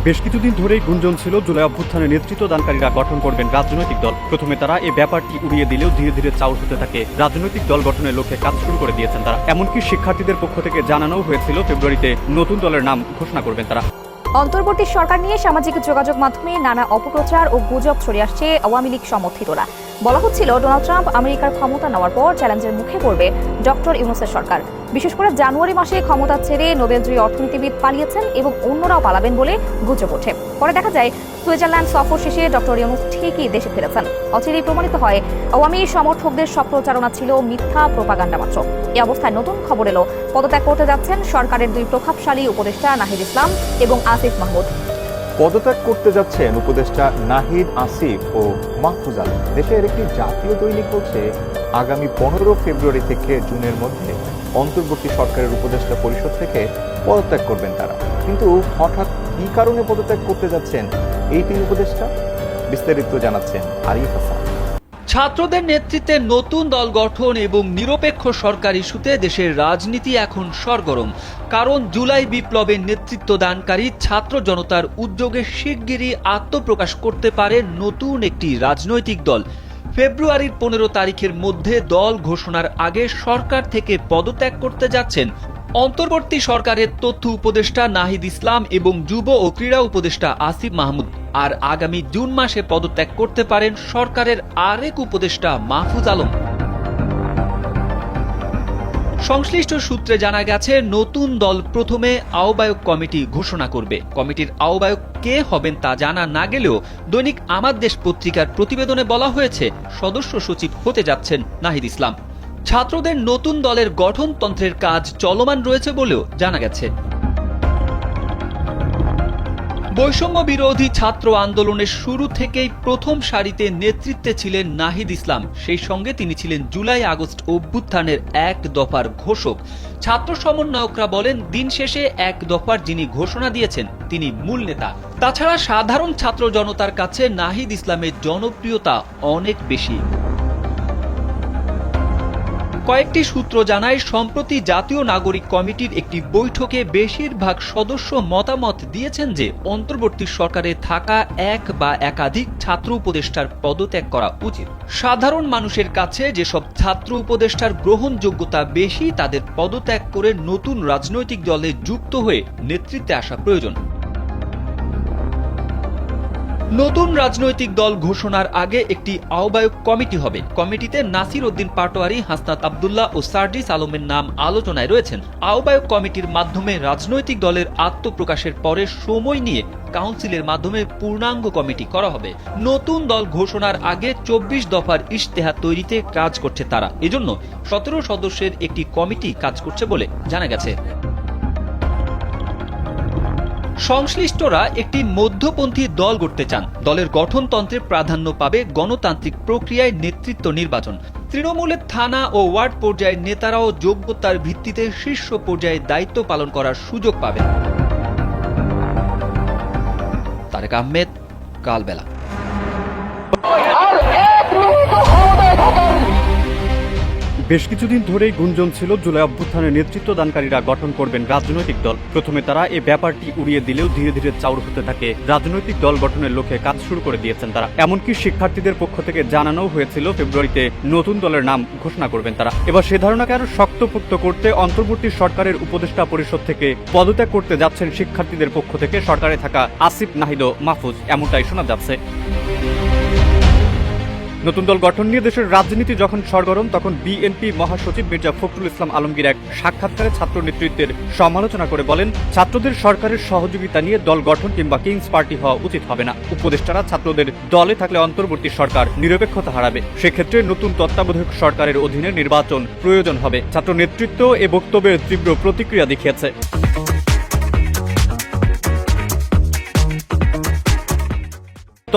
বেশ কিছুদিন ধরেই গুঞ্জন ছিল জুলাই অভ্যুত্থানে নেতৃত্বদানকারীরা গঠন করবেন রাজনৈতিক দল। প্রথমে তারা এই ব্যাপারটি উড়িয়ে দিলেও ধীরে ধীরে চাউর হতে থাকে রাজনৈতিক দল গঠনের লক্ষ্যে কাজ শুরু করে দিয়েছেন তারা। এমনকি শিক্ষার্থীদের পক্ষ থেকে জানানোও হয়েছিল ফেব্রুয়ারিতে নতুন দলের নাম ঘোষণা করবেন তারা। অন্তর্বর্তী সরকার নিয়ে সামাজিক যোগাযোগ মাধ্যমে নানা অপপ্রচার ও গুজব ছড়িয়ে আসছে আওয়ামী লীগ সমর্থিতরা। বলা হচ্ছিল ডোনাল্ড ট্রাম্প আমেরিকার ক্ষমতা নেওয়ার পর চ্যালেঞ্জের মুখে পড়বে ডক্টর ইউনূসের সরকার। বিশেষ করে জানুয়ারি মাসে ক্ষমতা ছেড়ে নোবেলজয়ী অর্থনীতিবিদ পালিয়েছেন এবং অন্যরাও পালাবেন বলে গুজব ওঠে। পরে দেখা যায় সুইজারল্যান্ড সফর শেষে ডক্টর ইউনূস ঠিকই দেশে ফিরেছেন। অচিরেই প্রমাণিত হয় আওয়ামী সমর্থকদের সব প্রচারণা ছিল মিথ্যা প্রোপাগান্ডা মাত্র। এই অবস্থায় নতুন খবর এলো, পদত্যাগ করতে যাচ্ছেন সরকারের দুই প্রভাবশালী উপদেষ্টা নাহিদ ইসলাম এবং আসিফ মাহমুদ। পদত্যাগ করতে যাচ্ছেন উপদেষ্টা নাহিদ, আসিফ ও মাহফুজ আলম। দেশের একটি জাতীয় দৈনিক বলছে আগামী 15 ফেব্রুয়ারি থেকে জুনের মধ্যে অন্তর্বর্তী সরকারের উপদেষ্টা পরিষদ থেকে পদত্যাগ করবেন তারা। কিন্তু হঠাৎ কি কারণে পদত্যাগ করতে যাচ্ছেন এই তিন উপদেষ্টা, বিস্তারিত জানাচ্ছেন আরিফ হাসান। ছাত্রদের নেতৃত্বে নতুন দল গঠন এবং নিরপেক্ষ সরকার ইস্যুতে দেশের রাজনীতি এখন সরগরম। কারণ জুলাই বিপ্লবের নেতৃত্বদানকারী ছাত্র জনতার উদ্যোগে শিগগিরই আত্মপ্রকাশ করতে পারে নতুন একটি রাজনৈতিক দল। ফেব্রুয়ারির 15 তারিখের মধ্যে দল ঘোষণার আগে সরকার থেকে পদত্যাগ করতে যাচ্ছেন অন্তর্বর্তী সরকারের তথ্য উপদেষ্টা নাহিদ ইসলাম এবং যুব ও ক্রীড়া উপদেষ্টা আসিফ মাহমুদ। আর আগামী জুন মাসে পদত্যাগ করতে পারেন সরকারের আরেক উপদেষ্টা মাহফুজ আলম। সংশ্লিষ্ট সূত্রে জানা গেছে নতুন দল প্রথমে আহ্বায়ক কমিটি ঘোষণা করবে। কমিটির আহ্বায়ক কে হবেন তা জানা না গেলেও দৈনিক আমার দেশ পত্রিকার প্রতিবেদনে বলা হয়েছে সদস্য সচিব হতে যাচ্ছেন নাহিদ ইসলাম। ছাত্রদের নতুন দলের গঠনতন্ত্রের কাজ চলমান রয়েছে বলেও জানা গেছে। বৈষম্য বিরোধী ছাত্র আন্দোলনের শুরু থেকেই প্রথম সারিতে নেতৃত্বে ছিলেন নাহিদ ইসলাম। সেই সঙ্গে তিনি ছিলেন জুলাই আগস্ট অভ্যুত্থানের এক দফার ঘোষক। ছাত্র সমন্বয়করা বলেন দিন শেষে এক দফার যিনি ঘোষণা দিয়েছেন তিনি মূল নেতা। তাছাড়া সাধারণ ছাত্র জনতার কাছে নাহিদ ইসলামের জনপ্রিয়তা অনেক বেশি। কয়েকটি সূত্র জানায় সম্প্রতি জাতীয় নাগরিক কমিটির একটি বৈঠকে বেশিরভাগ সদস্য মতামত দিয়েছেন যে অন্তর্বর্তী সরকারে থাকা এক বা একাধিক ছাত্র উপদেষ্টার পদত্যাগ করা উচিত। সাধারণ মানুষের কাছে যেসব ছাত্র উপদেষ্টার গ্রহণযোগ্যতা বেশি তাদের পদত্যাগ করে নতুন রাজনৈতিক দলে যুক্ত হয়ে নেতৃত্বে আসা প্রয়োজন। নতুন রাজনৈতিক দল ঘোষণার আগে একটি আহ্বায়ক কমিটি হবে। কমিটিতে নাসির উদ্দিন পাটোয়ারি, হাসনাত আব্দুল্লাহ ও সার্জিস আলমের নাম আলোচনায় রয়েছেন। আহ্বায়ক কমিটির মাধ্যমে রাজনৈতিক দলের আত্মপ্রকাশের পরে সময় নিয়ে কাউন্সিলের মাধ্যমে পূর্ণাঙ্গ কমিটি করা হবে। নতুন দল ঘোষণার আগে 24 দফার ইশতেহার তৈরিতে কাজ করছে তারা। এজন্য 17 সদস্যের একটি কমিটি কাজ করছে বলে জানা গেছে। সংশ্লিষ্টরা একটি মধ্যপন্থী দল গড়তে চান। দলের গঠনতন্ত্রে প্রাধান্য পাবে গণতান্ত্রিক প্রক্রিয়ায় নেতৃত্ব নির্বাচন। তৃণমূলের থানা ও ওয়ার্ড পর্যায়ের নেতারাও যোগ্যতার ভিত্তিতে শীর্ষ পর্যায়ে দায়িত্ব পালন করার সুযোগ পাবেন। তারেক আহমেদ, কালবেলা। বেশ কিছুদিন ধরেই গুঞ্জন ছিল জুলাই অভ্যুত্থানে নেতৃত্বদানকারীরা গঠন করবেন রাজনৈতিক দল। প্রথমে তারা এই ব্যাপারটি উড়িয়ে দিলেও ধীরে ধীরে চাউর হতে থাকে রাজনৈতিক দল গঠনের লক্ষ্যে কাজ শুরু করে দিয়েছেন তারা। এমনকি শিক্ষার্থীদের পক্ষ থেকে জানানোও হয়েছিল ফেব্রুয়ারিতে নতুন দলের নাম ঘোষণা করবেন তারা। এবার সে ধারণাকে আরো শক্তপোক্ত করতে অন্তর্বর্তী সরকারের উপদেষ্টা পরিষদ থেকে পদত্যাগ করতে যাচ্ছেন শিক্ষার্থীদের পক্ষ থেকে সরকারে থাকা আসিফ, নাহিদ ও মাহফুজ, এমনটাই শোনা যাচ্ছে। নতুন দল গঠন নিয়ে দেশের রাজনীতি যখন সরগরম তখন বিএনপি মহাসচিব মির্জা ফখরুল ইসলাম আলমগীর এক সাক্ষাৎকারে ছাত্র নেতৃত্বের সমালোচনা করে বলেন, ছাত্রদের সরকারের সহযোগিতা নিয়ে দল গঠন কিংবা কিংস পার্টি হওয়া উচিত হবে না। উপদেষ্টারা ছাত্রদের দলে থাকলে অন্তর্বর্তী সরকার নিরপেক্ষতা হারাবে। সেক্ষেত্রে নতুন তত্ত্বাবধায়ক সরকারের অধীনে নির্বাচন প্রয়োজন হবে। ছাত্র নেতৃত্ব এ বক্তব্যের তীব্র প্রতিক্রিয়া দেখিয়েছে।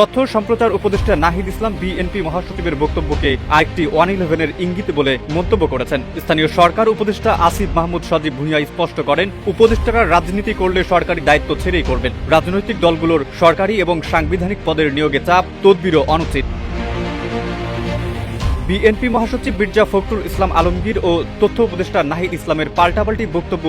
তথ্য সম্প্রচার উপদেষ্টা নাহিদ ইসলাম বিএনপি মহাসচিবের বক্তব্যকে আরেকটি 111-এর ইঙ্গিত বলে মন্তব্য করেছেন। স্থানীয় সরকার উপদেষ্টা আসিফ মাহমুদ সজীব ভুঁইয়া স্পষ্ট করেন, উপদেষ্টারা রাজনীতি করলে সরকারি দায়িত্ব ছেড়েই করবেন। রাজনৈতিক দলগুলোর সরকারি এবং সাংবিধানিক পদের নিয়োগে চাপ তদবিরও অনুচিত। বিএনপি মহাসচিব মির্জা ফখরুল ইসলাম আলমগীর ও তথ্য উপদেষ্টা নাহিদ ইসলামের পাল্টাপাল্টি বক্তব্য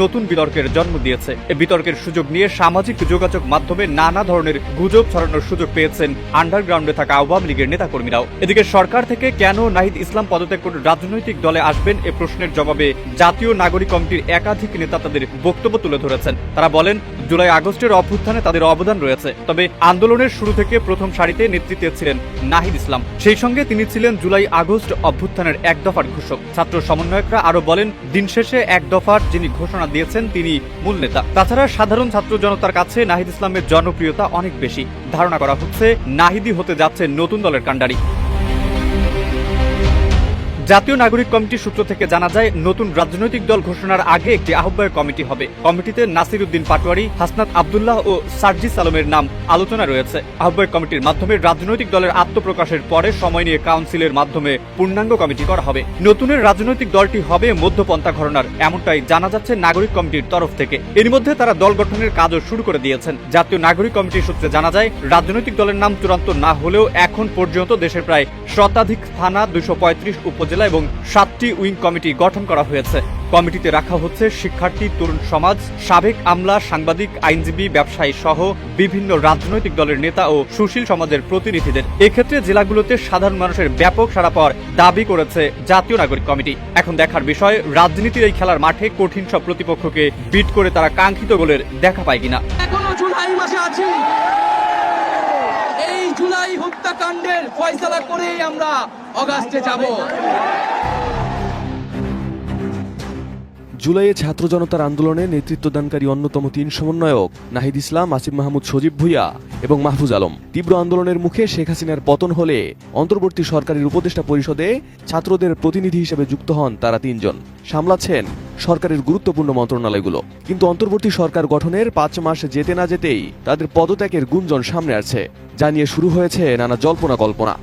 নতুন বিতর্কের জন্ম দিয়েছে। এ বিতর্কের সুযোগ নিয়ে সামাজিক যোগাযোগ মাধ্যমে নানা ধরনের গুজব ছড়ানোর সুযোগ পেয়েছেন আন্ডারগ্রাউন্ডে থাকা আওয়ামী লীগের নেতাকর্মীরাও। এদিকে সরকার থেকে কেন নাহিদ ইসলাম পদত্যাগ করে রাজনৈতিক দলে আসবেন এ প্রশ্নের জবাবে জাতীয় নাগরিক কমিটির একাধিক নেতা তাদের বক্তব্য তুলে ধরেছেন। তারা বলেন, জুলাই আগস্টের অভ্যুত্থানে তাদের অবদান রয়েছে, তবে আন্দোলনের শুরু থেকে প্রথম সারিতে নেতৃত্বে ছিলেন নাহিদ ইসলাম। সেই সঙ্গে তিনি ছিলেন জুলাই আগস্ট অভ্যুত্থানের এক দফার ঘোষক। ছাত্র সমন্বয়করা আরো বলেন, দিন শেষে এক দফার যিনি ঘোষণা দিয়েছেন তিনি মূল নেতা। তাছাড়া সাধারণ ছাত্র জনতার কাছে নাহিদ ইসলামের জনপ্রিয়তা অনেক বেশি। ধারণা করা হচ্ছে নাহিদই হতে যাচ্ছে নতুন দলের কাণ্ডারি। জাতীয় নাগরিক কমিটি সূত্র থেকে জানা যায়, নতুন রাজনৈতিক দল ঘোষণার আগে একটি আহ্বায়ক কমিটি হবে। কমিটিতে নাসির উদ্দিন পাটোয়ারি, হাসনাত আব্দুল্লাহ ও সার্জিস আলমের নাম আলোচনা রয়েছে। আহ্বায়ক কমিটির মাধ্যমে রাজনৈতিক দলের আত্মপ্রকাশের পরে সময় নিয়ে কাউন্সিলের মাধ্যমে পূর্ণাঙ্গ কমিটি করা হবে। নতুনের রাজনৈতিক দলটি হবে মধ্যপন্থা ঘরানার, এমনটাই জানা যাচ্ছে নাগরিক কমিটির তরফ থেকে। এর মধ্যে তারা দল গঠনের কাজও শুরু করে দিয়েছেন। জাতীয় নাগরিক কমিটির সূত্রে জানা যায়, রাজনৈতিক দলের নাম চূড়ান্ত না হলেও এখন পর্যন্ত দেশের প্রায় শতাধিক থানা, 235 উপজেলা এবং 7টি উইং কমিটি গঠন করা হয়েছে। কমিটিতে রাখা হচ্ছে শিক্ষার্থী, তরুণ সমাজ, সাবেক আমলা, সাংবাদিক, আইনজীবী, ব্যবসায়ী সহ বিভিন্ন রাজনৈতিক দলের নেতা ও সুশীল সমাজের প্রতিনিধিদের। এক্ষেত্রে জেলাগুলোতে সাধারণ মানুষের ব্যাপক সাড়া পাওয়ার দাবি করেছে জাতীয় নাগরিক কমিটি। এখন দেখার বিষয়, রাজনীতির এই খেলার মাঠে কঠিন সব প্রতিপক্ষকে বিট করে তারা কাঙ্ক্ষিত গোলের দেখা পায় কিনা। এখনো জুলাই মাসে আছি, এই জুলাই হত্যাকাণ্ডের ফয়সালা করেই আমরা অগাস্টে যাব। জুলাইয়ে ছাত্র জনতার আন্দোলনে নেতৃত্বদানকারী অন্যতম 3 সমন্বয়ক নাহিদ ইসলাম, আসিফ মাহমুদ সজীব ভুইয়া এবং মাহফুজ আলম। তীব্র আন্দোলনের মুখে শেখ হাসিনার পতন হলে অন্তর্বর্তী সরকারের উপদেষ্টা পরিষদে ছাত্রদের প্রতিনিধি হিসেবে যুক্ত হন তারা 3 জন। সামলাচ্ছেন সরকারের গুরুত্বপূর্ণ মন্ত্রণালয়গুলো। কিন্তু অন্তর্বর্তী সরকার গঠনের 5 মাস যেতে না যেতেই তাদের পদত্যাগের গুঞ্জন সামনে আসছে, যা নিয়ে শুরু হয়েছে নানা জল্পনা কল্পনা।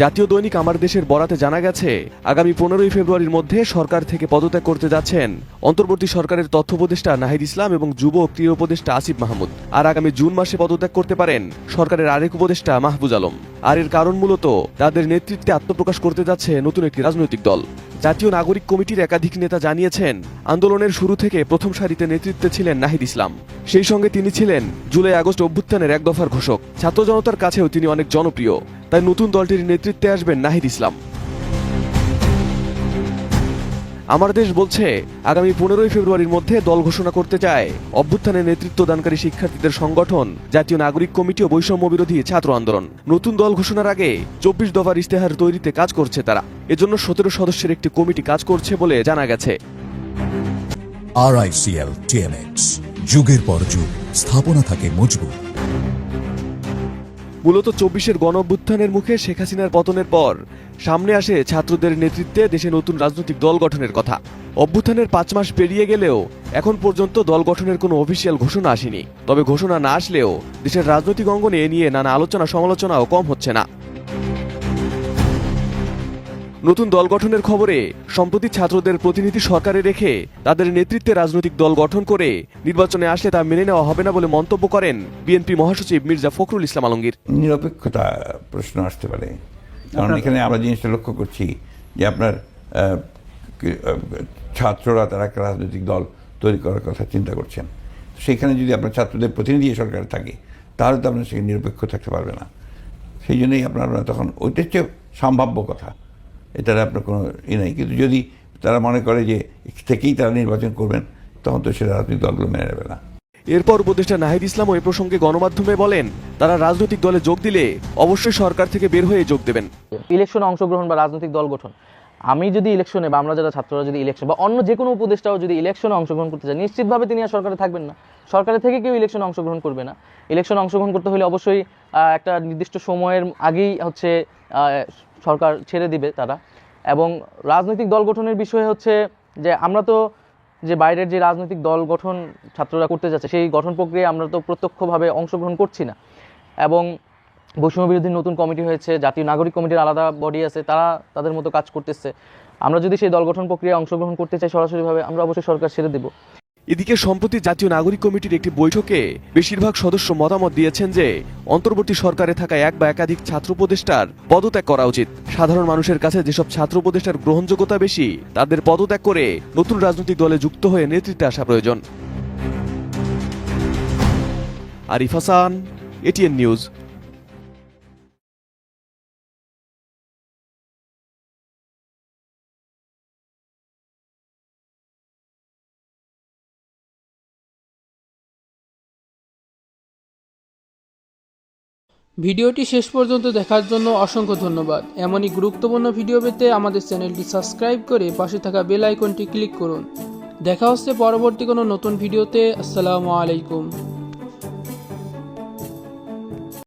জাতীয় দৈনিক আমার দেশের বরাতে জানা গেছে, আগামী 15ই ফেব্রুয়ারির মধ্যে সরকার থেকে পদত্যাগ করতে যাচ্ছেন অন্তর্বর্তী সরকারের তথ্য উপদেষ্টা নাহিদ ইসলাম এবং যুব ও ক্রীড়া উপদেষ্টা আসিফ মাহমুদ। আর আগামী জুন মাসে পদত্যাগ করতে পারেন সরকারের আরেক উপদেষ্টা মাহফুজ আলম। আর এর কারণ মূলত তাদের নেতৃত্বে আত্মপ্রকাশ করতে যাচ্ছে নতুন একটি রাজনৈতিক দল। জাতীয় নাগরিক কমিটির একাধিক নেতা জানিয়েছেন, আন্দোলনের শুরু থেকে প্রথম সারিতে নেতৃত্বে ছিলেন নাহিদ ইসলাম। সেই সঙ্গে তিনি ছিলেন জুলাই আগস্ট অভ্যুত্থানের এক দফার ঘোষক। ছাত্র জনতার কাছেও তিনি অনেক জনপ্রিয়। তাই নতুন দলটির নেতৃত্বে আসবেন নাহিদ ইসলাম। আমার দেশ বলছে, আগামী 15ই ফেব্রুয়ারির মধ্যে দল ঘোষণা করতে চায় অভ্যুত্থানে নেতৃত্বদানকারী শিক্ষার্থীদের সংগঠন জাতীয় নাগরিক কমিটি ও বৈষম্য বিরোধী ছাত্র আন্দোলন। নতুন দল ঘোষণার আগে 24 দফার ইশতেহার তৈরিতে কাজ করছে তারা। এজন্য 17 সদস্যের একটি কমিটি কাজ করছে বলে জানা গেছে। RICL TMX, যুগের পর যুগ স্থাপনা থাকে মজবুত। মূলত 24-এর গণঅভ্যুত্থানের মুখে শেখ হাসিনার পতনের পর সামনে আসে ছাত্রদের নেতৃত্বে দেশে নতুন রাজনৈতিক দল গঠনের কথা। অভ্যুত্থানের 5 মাস পেরিয়ে গেলেও এখন পর্যন্ত দল গঠনের কোনো অফিসিয়াল ঘোষণা আসেনি। তবে ঘোষণা না আসলেও দেশের রাজনৈতিক অঙ্গনে এ নিয়ে নানা আলোচনা সমালোচনাও কম হচ্ছে না। নতুন দল গঠনের খবরে সম্প্রতি ছাত্রদের প্রতিনিধি সরকারে রেখে তাদের নেতৃত্বে রাজনৈতিক দল গঠন করে নির্বাচনে আসলে তা মেনে নেওয়া হবে না বলে মন্তব্য করেন বিএনপি মহাসচিব মির্জা ফখরুল ইসলাম আলমগীর। নিরপেক্ষতা প্রশ্ন আসতে পারে, কারণ এখানে আমরা জিনিসটা লক্ষ্য করছি যে আপনার ছাত্ররা তারা একটা রাজনৈতিক দল তৈরি করার কথা চিন্তা করছেন। সেখানে যদি আপনার ছাত্রদের প্রতিনিধি সরকারে থাকে, তাহলে তো আপনার সেখানে নিরপেক্ষ থাকতে পারবে না। সেই জন্যই আপনার তখন ওইটা হচ্ছে সম্ভাব্য কথা, এটার আপনার কোনো নেই। কিন্তু যদি তারা মনে করে যে থেকেই তারা নির্বাচন করবেন, তখন তো সেটা রাজনৈতিক দলগুলো মেনে নেবে না। এরপর উপদেষ্টা নাহিদ ইসলাম এ প্রসঙ্গে গণমাধ্যমে বলেন, তারা রাজনৈতিক দলে যোগ দিলে অবশ্যই সরকার থেকে বের হয়ে যোগ দেবেন। ইলেকশনে অংশগ্রহণ বা রাজনৈতিক দল গঠন, আমি যদি ইলেকশনে বা আমরা যারা ছাত্ররা যদি ইলেকশন বা অন্য যে কোনো উপদেষ্টাও যদি ইলেকশনে অংশগ্রহণ করতে চায়, নিশ্চিতভাবে তিনি আর সরকারে থাকবেন না। সরকারের থেকে কেউ ইলেকশনে অংশগ্রহণ করবে না। ইলেকশনে অংশগ্রহণ করতে হলে অবশ্যই একটা নির্দিষ্ট সময়ের আগেই সরকার ছেড়ে দিবে তারা। এবং রাজনৈতিক দল গঠনের বিষয়ে যে আমরা তো যে বাইরের যে রাজনৈতিক দল গঠন ছাত্ররা করতে যাচ্ছে, সেই গঠন প্রক্রিয়ায় আমরা তো প্রত্যক্ষভাবে অংশগ্রহণ করছি না। এবং বৈষম্য বিরোধী নতুন কমিটি হয়েছে, জাতীয় নাগরিক কমিটির আলাদা বডি আছে, তারা তাদের মতো কাজ করতেছে। আমরা যদি সেই দল গঠন প্রক্রিয়ায় অংশগ্রহণ করতে চাই সরাসরিভাবে, আমরা অবশ্যই সরকার ছেড়ে দেব। এদিকে সম্প্রতি জাতীয় নাগরিক কমিটির একটি বৈঠকে বেশিরভাগ সদস্য মতামত দিয়েছেন যে অন্তর্বর্তী সরকারে থাকা এক বা একাধিক ছাত্র উপদেষ্টার পদত্যাগ করা উচিত। সাধারণ মানুষের কাছে যেসব ছাত্র উপদেষ্টার গ্রহণযোগ্যতা বেশি তাদের পদত্যাগ করে নতুন রাজনৈতিক দলে যুক্ত হয়ে নেতৃত্বে আসা প্রয়োজন। Arif Hasan, ATN news. ভিডিওটি শেষ পর্যন্ত দেখার জন্য অসংখ্য ধন্যবাদ। এমনই গুরুত্বপূর্ণ ভিডিও পেতে আমাদের চ্যানেলটি সাবস্ক্রাইব করে পাশে থাকা বেল আইকনটি ক্লিক করুন। দেখা হচ্ছে পরবর্তী কোনো নতুন ভিডিওতে। আসসালামু আলাইকুম।